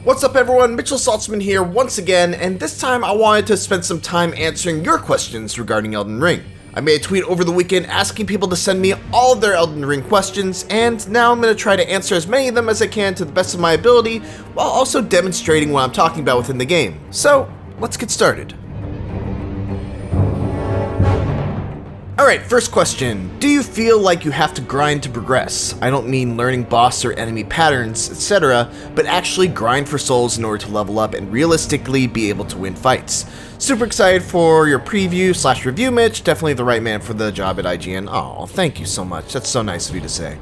What's up everyone, Mitchell Saltzman here once again, and this time I wanted to spend some time answering your questions regarding Elden Ring. I made a tweet over the weekend asking people to send me all of their Elden Ring questions, and now I'm going to try to answer as many of them as I can to the best of my ability, while also demonstrating what I'm talking about within the game. So, let's get started. Alright, first question. Do you feel like you have to grind to progress? I don't mean learning boss or enemy patterns, etc., but actually grind for souls in order to level up and realistically be able to win fights. Super excited for your preview/review, Mitch. Definitely the right man for the job at IGN. Oh, thank you so much. That's so nice of you to say.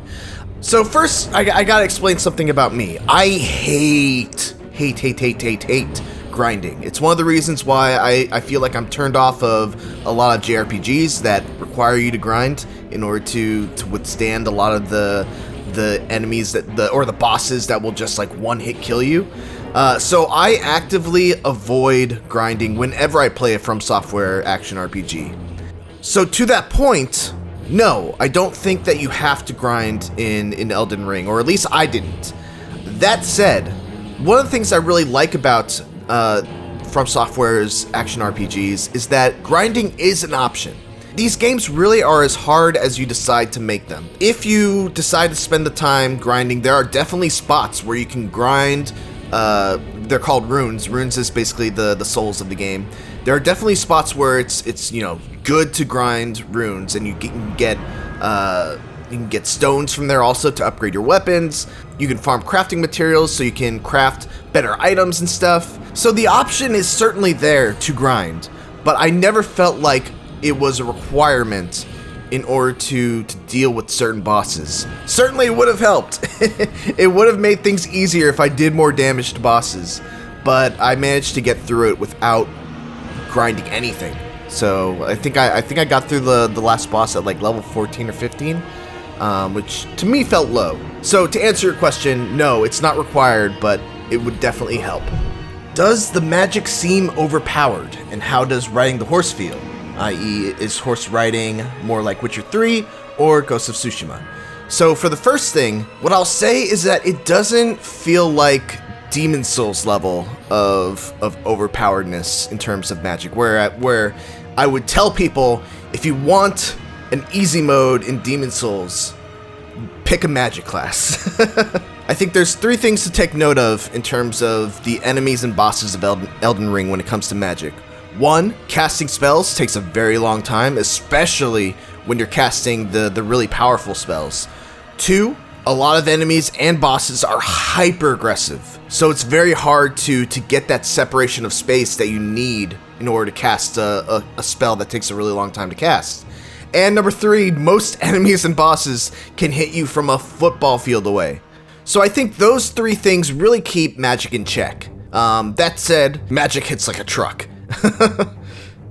So first, I gotta explain something about me. I hate grinding. It's one of the reasons why I feel like I'm turned off of a lot of JRPGs that require you to grind in order to withstand a lot of the enemies or the bosses that will just like one hit kill you. So I actively avoid grinding whenever I play a From Software action RPG. So to that point, no, I don't think that you have to grind in Elden Ring, or at least I didn't. That said, one of the things I really like about From Software's action RPGs is that grinding is an option. These games really are as hard as you decide to make them. If you decide to spend the time grinding, there are definitely spots where you can grind. They're called runes. Runes is basically the souls of the game. There are definitely spots where it's good to grind runes, and you can get stones from there also to upgrade your weapons. You can farm crafting materials so you can craft better items and stuff. So the option is certainly there to grind, but I never felt like it was a requirement in order to deal with certain bosses. Certainly it would have helped. It would have made things easier if I did more damage to bosses, but I managed to get through it without grinding anything. So I think I got through the last boss at like level 14 or 15, which to me felt low. So to answer your question, no, it's not required, but it would definitely help. Does the magic seem overpowered, and how does riding the horse feel? I.e., is horse riding more like Witcher 3 or Ghost of Tsushima? So for the first thing, what I'll say is that it doesn't feel like Demon Souls level of overpoweredness in terms of magic, where I would tell people, if you want an easy mode in Demon Souls, pick a magic class. I think there's three things to take note of in terms of the enemies and bosses of Elden Ring when it comes to magic. One, casting spells takes a very long time, especially when you're casting the really powerful spells. Two, a lot of enemies and bosses are hyper aggressive, so it's very hard to get that separation of space that you need in order to cast a spell that takes a really long time to cast. And number three, most enemies and bosses can hit you from a football field away. So I think those three things really keep magic in check. That said, magic hits like a truck.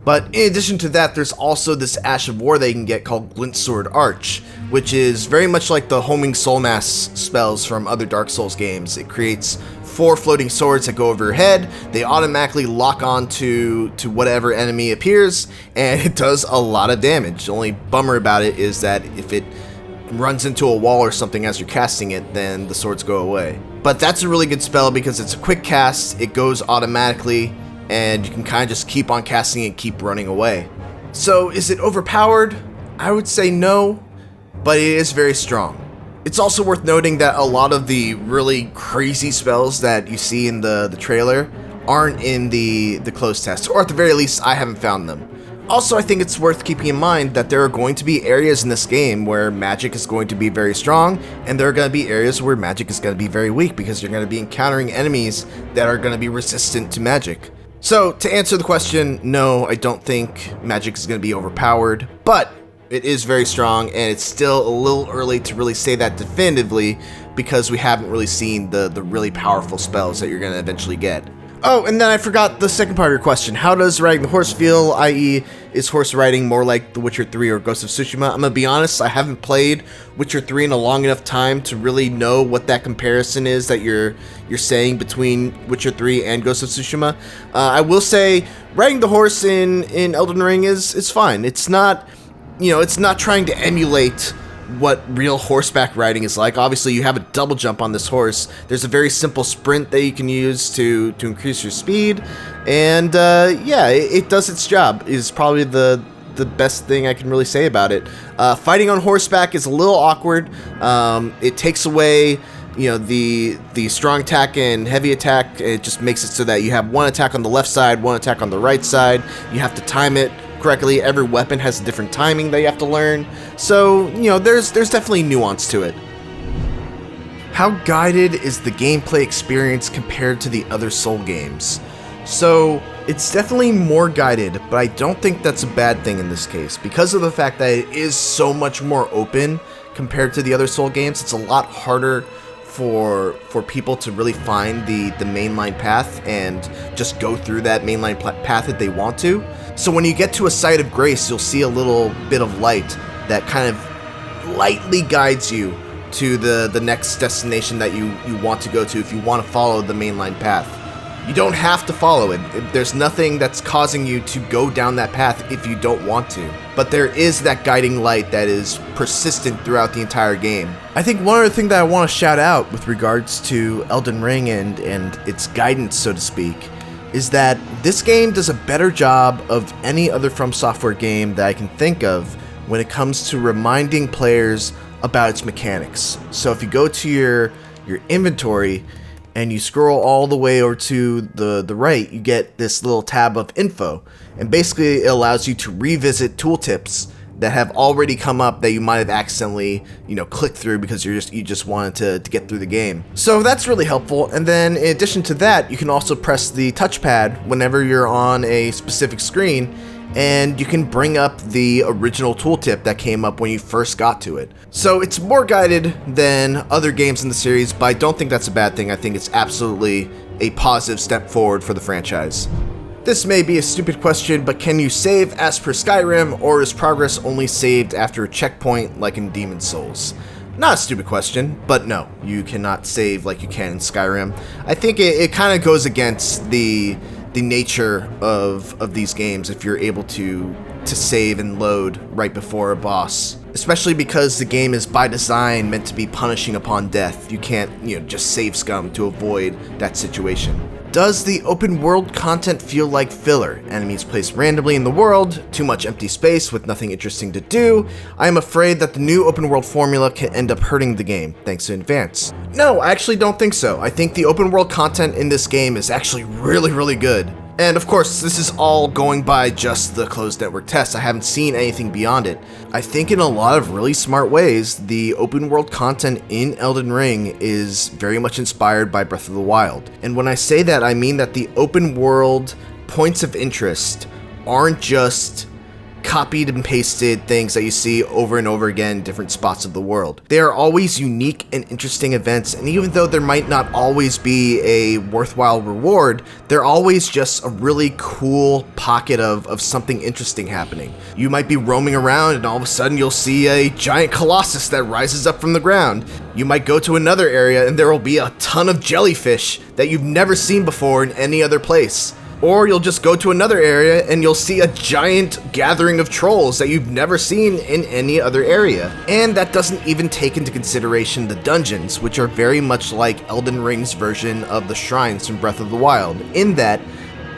But in addition to that, there's also this Ash of War that you can get called Glint Sword Arch, which is very much like the homing soul mass spells from other Dark Souls games. It creates 4 floating swords that go over your head. They automatically lock on to whatever enemy appears, and it does a lot of damage. The only bummer about it is that if it runs into a wall or something as you're casting it, then the swords go away. But that's a really good spell because it's a quick cast, it goes automatically, and you can kind of just keep on casting and keep running away. So is it overpowered? I would say no, but it is very strong. It's also worth noting that a lot of the really crazy spells that you see in the trailer aren't in the closed test, or at the very least I haven't found them. Also, I think it's worth keeping in mind that there are going to be areas in this game where magic is going to be very strong, and there are going to be areas where magic is going to be very weak because you're going to be encountering enemies that are going to be resistant to magic. So, to answer the question, no, I don't think magic is going to be overpowered, but it is very strong, and it's still a little early to really say that definitively because we haven't really seen the really powerful spells that you're going to eventually get. Oh, and then I forgot the second part of your question. How does riding the horse feel, i.e., is horse riding more like The Witcher 3 or Ghost of Tsushima? I'm gonna be honest, I haven't played Witcher 3 in a long enough time to really know what that comparison is that you're saying between Witcher 3 and Ghost of Tsushima. I will say, riding the horse in Elden Ring is fine. It's not, it's not trying to emulate what real horseback riding is like. Obviously, you have a double jump on this horse. There's a very simple sprint that you can use to increase your speed, and yeah, it does its job. Is probably the best thing I can really say about it. Fighting on horseback is a little awkward. It takes away, you know, the strong attack and heavy attack. It just makes it so that you have one attack on the left side, one attack on the right side. You have to time it correctly. Every weapon has a different timing that you have to learn. So, you know, there's definitely nuance to it. How guided is the gameplay experience compared to the other Soul games? So, it's definitely more guided, but I don't think that's a bad thing in this case. Because of the fact that it is so much more open compared to the other Soul games, it's a lot harder for people to really find the mainline path and just go through that mainline path that they want to. So when you get to a site of grace, you'll see a little bit of light that kind of lightly guides you to the next destination that you want to go to if you want to follow the mainline path. You don't have to follow it. There's nothing that's causing you to go down that path if you don't want to. But there is that guiding light that is persistent throughout the entire game. I think one other thing that I want to shout out with regards to Elden Ring and its guidance, so to speak, is that this game does a better job of any other From Software game that I can think of when it comes to reminding players about its mechanics. So if you go to your inventory and you scroll all the way over to the right, you get this little tab of info. And basically it allows you to revisit tooltips that have already come up that you might have accidentally, you know, clicked through because you just wanted to get through the game. So that's really helpful. And then in addition to that, you can also press the touchpad whenever you're on a specific screen, and you can bring up the original tooltip that came up when you first got to it. So it's more guided than other games in the series, but I don't think that's a bad thing. I think it's absolutely a positive step forward for the franchise. This may be a stupid question, but can you save as per Skyrim, or is progress only saved after a checkpoint like in Demon's Souls? Not a stupid question, but no, you cannot save like you can in Skyrim. I think it kind of goes against the nature of these games if you're able to save and load right before a boss. Especially because the game is by design meant to be punishing upon death. You can't, you know, just save scum to avoid that situation. Does the open world content feel like filler? Enemies placed randomly in the world, too much empty space with nothing interesting to do? I am afraid that the new open world formula can end up hurting the game. Thanks in advance. No, I actually don't think so. I think the open world content in this game is actually really, really good. And of course, this is all going by just the closed network test. I haven't seen anything beyond it. I think in a lot of really smart ways, the open world content in Elden Ring is very much inspired by Breath of the Wild. And when I say that, I mean that the open world points of interest aren't just copied and pasted things that you see over and over again in different spots of the world. They are always unique and interesting events, and even though there might not always be a worthwhile reward, they're always just a really cool pocket of something interesting happening. You might be roaming around and all of a sudden you'll see a giant colossus that rises up from the ground. You might go to another area and there will be a ton of jellyfish that you've never seen before in any other place. Or you'll just go to another area and you'll see a giant gathering of trolls that you've never seen in any other area. And that doesn't even take into consideration the dungeons, which are very much like Elden Ring's version of the shrines from Breath of the Wild, in that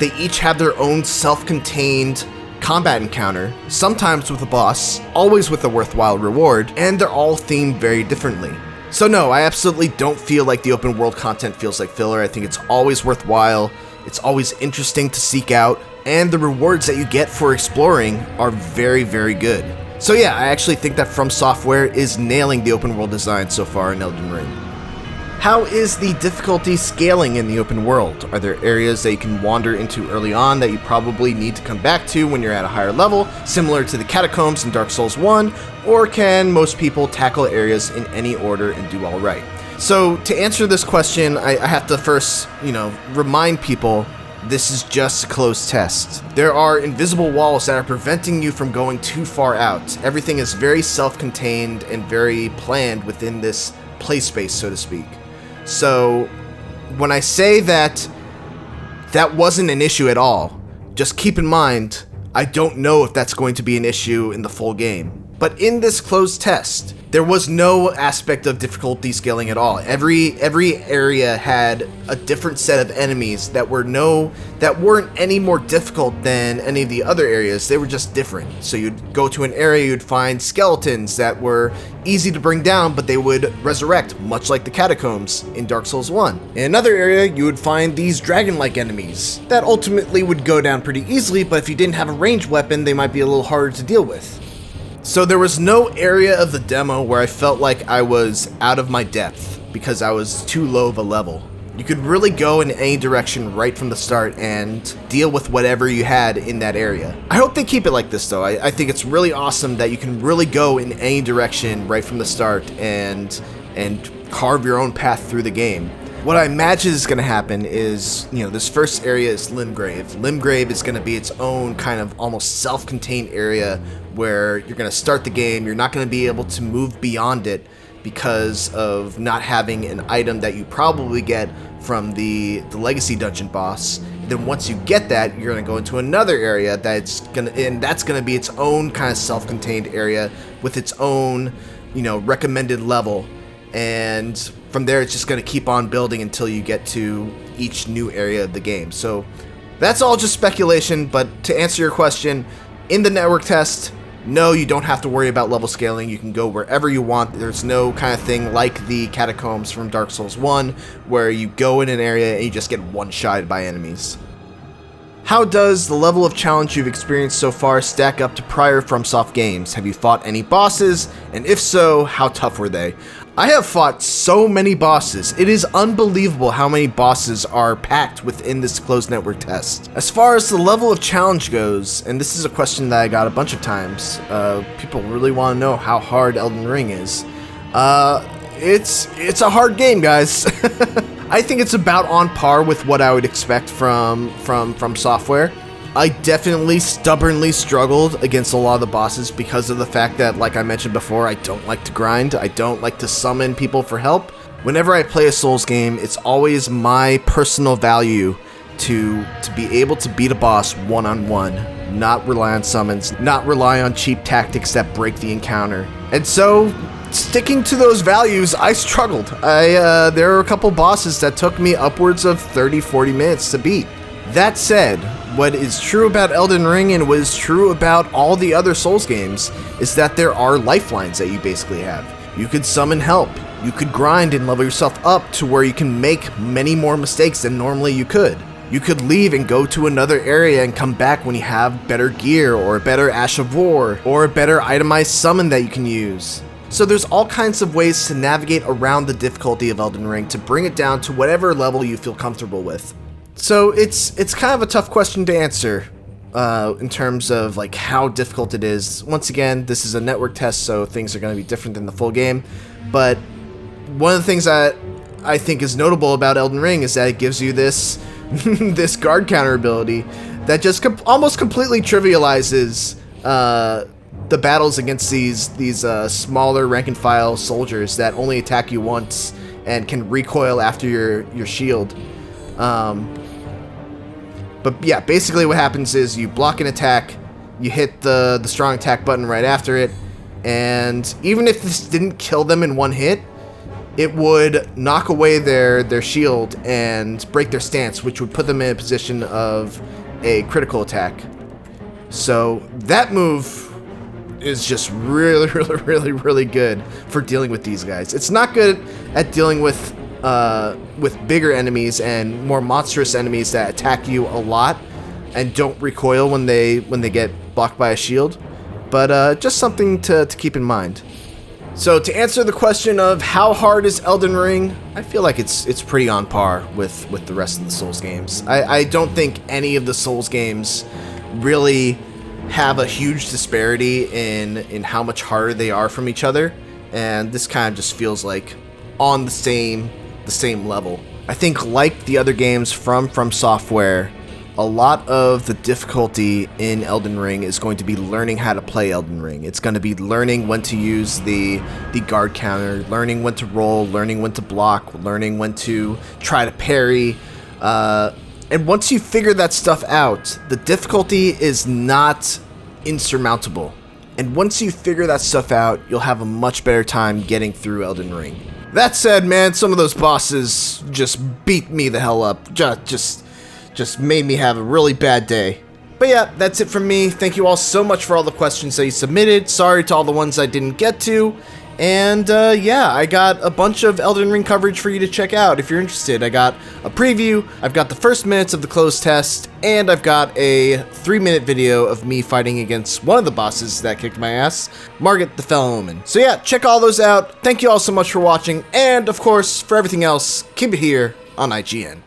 they each have their own self-contained combat encounter, sometimes with a boss, always with a worthwhile reward, and they're all themed very differently. So no, I absolutely don't feel like the open world content feels like filler. I think it's always worthwhile. It's always interesting to seek out, and the rewards that you get for exploring are very, very good. So yeah, I actually think that From Software is nailing the open world design so far in Elden Ring. How is the difficulty scaling in the open world? Are there areas that you can wander into early on that you probably need to come back to when you're at a higher level, similar to the catacombs in Dark Souls 1, or can most people tackle areas in any order and do all right? So to answer this question, I have to first, remind people this is just a closed test. There are invisible walls that are preventing you from going too far out. Everything is very self-contained and very planned within this play space, so to speak. So when I say that wasn't an issue at all, just keep in mind, I don't know if that's going to be an issue in the full game. But in this closed test, there was no aspect of difficulty scaling at all. Every area had a different set of enemies that weren't any more difficult than any of the other areas. They were just different. So you'd go to an area, you'd find skeletons that were easy to bring down, but they would resurrect, much like the catacombs in Dark Souls 1. In another area, you would find these dragon-like enemies that ultimately would go down pretty easily, but if you didn't have a ranged weapon, they might be a little harder to deal with. So there was no area of the demo where I felt like I was out of my depth because I was too low of a level. You could really go in any direction right from the start and deal with whatever you had in that area. I hope they keep it like this though. I think it's really awesome that you can really go in any direction right from the start and carve your own path through the game. What I imagine is going to happen is, this first area is Limgrave. Limgrave is going to be its own kind of almost self-contained area where you're going to start the game. You're not going to be able to move beyond it because of not having an item that you probably get from the Legacy Dungeon boss. Then once you get that, you're going to go into another area that's going to be its own kind of self-contained area with its own, recommended level. And from there, it's just going to keep on building until you get to each new area of the game. So that's all just speculation, but to answer your question, in the network test, no, you don't have to worry about level scaling. You can go wherever you want. There's no kind of thing like the catacombs from Dark Souls 1, where you go in an area and you just get one-shotted by enemies. How does the level of challenge you've experienced so far stack up to prior FromSoft games? Have you fought any bosses? And if so, how tough were they? I have fought so many bosses. It is unbelievable how many bosses are packed within this closed network test. As far as the level of challenge goes, and this is a question that I got a bunch of times, people really want to know how hard Elden Ring is. It's a hard game, guys. I think it's about on par with what I would expect from software. I definitely stubbornly struggled against a lot of the bosses because of the fact that, like I mentioned before, I don't like to grind. I don't like to summon people for help. Whenever I play a Souls game, it's always my personal value to be able to beat a boss one-on-one, not rely on summons, not rely on cheap tactics that break the encounter. And so, sticking to those values, I struggled. There were a couple bosses that took me upwards of 30-40 minutes to beat. That said, what is true about Elden Ring and what is true about all the other Souls games is that there are lifelines that you basically have. You could summon help. You could grind and level yourself up to where you can make many more mistakes than normally you could. You could leave and go to another area and come back when you have better gear or a better Ash of War or a better itemized summon that you can use. So there's all kinds of ways to navigate around the difficulty of Elden Ring to bring it down to whatever level you feel comfortable with. So it's kind of a tough question to answer in terms of like how difficult it is. Once again, this is a network test, so things are going to be different than the full game. But one of the things that I think is notable about Elden Ring is that it gives you this this guard counter ability that just almost completely trivializes the battles against these smaller rank and file soldiers that only attack you once and can recoil after your shield. But yeah, basically what happens is you block an attack, you hit the strong attack button right after it, and even if this didn't kill them in one hit, it would knock away their shield and break their stance, which would put them in a position of a critical attack. So that move is just really good for dealing with these guys. It's not good at dealing with bigger enemies and more monstrous enemies that attack you a lot and don't recoil when they get blocked by a shield, but just something to keep in mind. So to answer the question of how hard is Elden Ring, I feel like it's pretty on par with the rest of the Souls games. I don't think any of the Souls games really have a huge disparity in how much harder they are from each other, and this kind of just feels like on the same level. I think like the other games from Software, a lot of the difficulty in Elden Ring is going to be learning how to play Elden Ring. It's going to be learning when to use the guard counter, learning when to roll, learning when to block, learning when to try to parry. And once you figure that stuff out, the difficulty is not insurmountable. and once you figure that stuff out, you'll have a much better time getting through Elden Ring. That said, man, some of those bosses just beat me the hell up. Just made me have a really bad day. But yeah, that's it from me. Thank you all so much for all the questions that you submitted. Sorry to all the ones I didn't get to. And yeah, I got a bunch of Elden Ring coverage for you to check out if you're interested. I got a preview, I've got the first minutes of the closed test, and I've got a 3-minute video of me fighting against one of the bosses that kicked my ass, Margit the Fell Omen. So yeah, check all those out. Thank you all so much for watching, and of course, for everything else, keep it here on IGN.